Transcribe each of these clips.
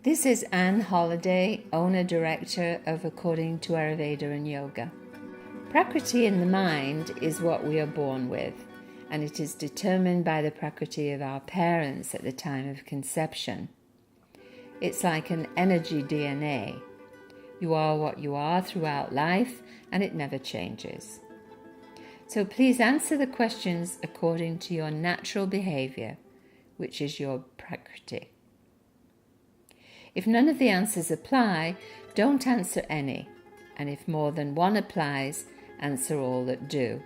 This is Anne Holliday, owner-director of According to Ayurveda and Yoga. Prakriti in the mind is what we are born with, and it is determined by the Prakriti of our parents at the time of conception. It's like an energy DNA. You are what you are throughout life, and it never changes. So please answer the questions according to your natural behavior, which is your Prakriti. If none of the answers apply, don't answer any, and if more than one applies, answer all that do.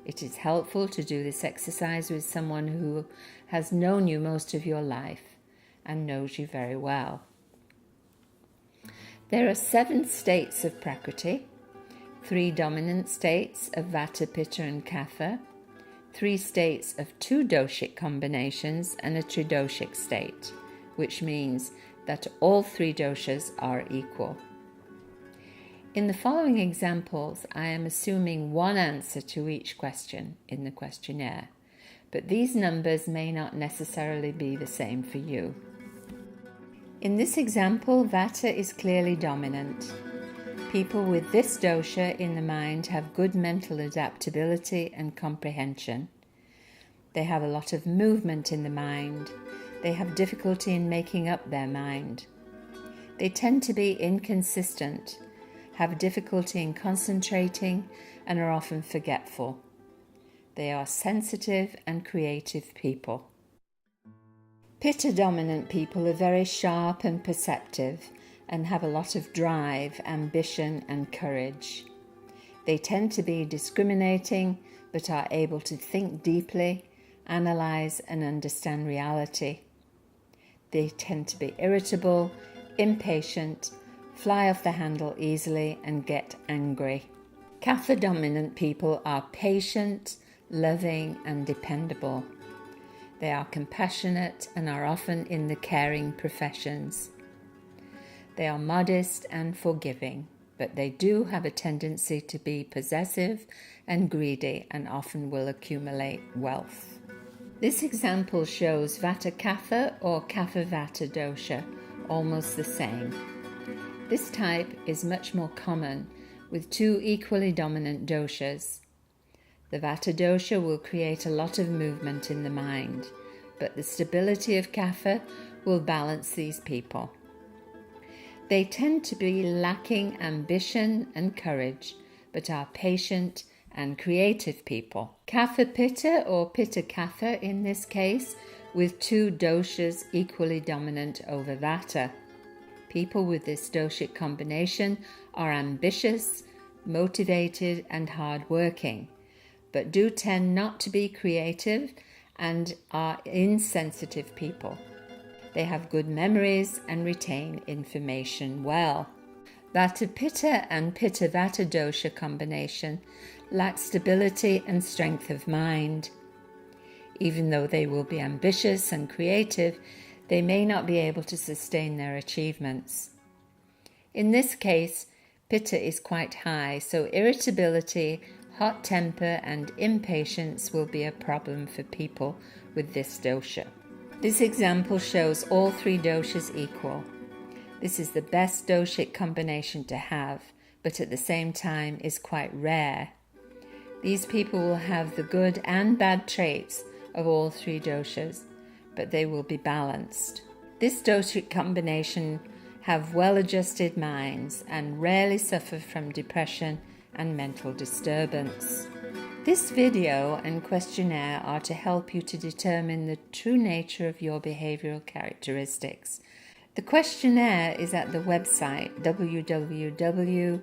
It is helpful to do this exercise with someone who has known you most of your life and knows you very well. There are 7 states of Prakriti, 3 dominant states of VATA, PITTA and KAPHA, 3 states of 2 doshic combinations and a TRIDOSHIC state, which means that all 3 doshas are equal. In the following examples, I am assuming one answer to each question in the questionnaire, but these numbers may not necessarily be the same for you. In this example, VATA is clearly dominant. People with this dosha in the mind have good mental adaptability and comprehension. They have a lot of movement in the mind. They have difficulty in making up their mind. They tend to be inconsistent, have difficulty in concentrating, and are often forgetful. They are sensitive and creative people. Pitta-dominant people are very sharp and perceptive and have a lot of drive, ambition, and courage. They tend to be discriminating but are able to think deeply, analyze, and understand reality. They tend to be irritable, impatient, fly off the handle easily, and get angry. Kapha-dominant people are patient, loving, and dependable. They are compassionate and are often in the caring professions. They are modest and forgiving, but they do have a tendency to be possessive and greedy and often will accumulate wealth. This example shows Vata-Kapha or Kapha-Vata dosha, almost the same. This type is much more common with 2 equally dominant doshas. The Vata dosha will create a lot of movement in the mind, but the stability of Kapha will balance these people. They tend to be lacking ambition and courage, but are patient and creative people. Kapha-Pitta or Pitta-Kapha in this case, with 2 doshas equally dominant over Vata. People with this doshic combination are ambitious, motivated, and hard-working, but do tend not to be creative and are insensitive people. They have good memories and retain information well. Vata-Pitta and Pitta-Vata dosha combination lack stability and strength of mind. Even though they will be ambitious and creative, they may not be able to sustain their achievements. In this case, Pitta is quite high, so irritability, hot temper, and impatience will be a problem for people with this dosha. This example shows all 3 doshas equal. This is the best doshic combination to have, but at the same time is quite rare. These people will have the good and bad traits of all 3 doshas, but they will be balanced. This doshic combination have well-adjusted minds and rarely suffer from depression and mental disturbance. This video and questionnaire are to help you to determine the true nature of your behavioural characteristics. The questionnaire is at the website www.atetv.com.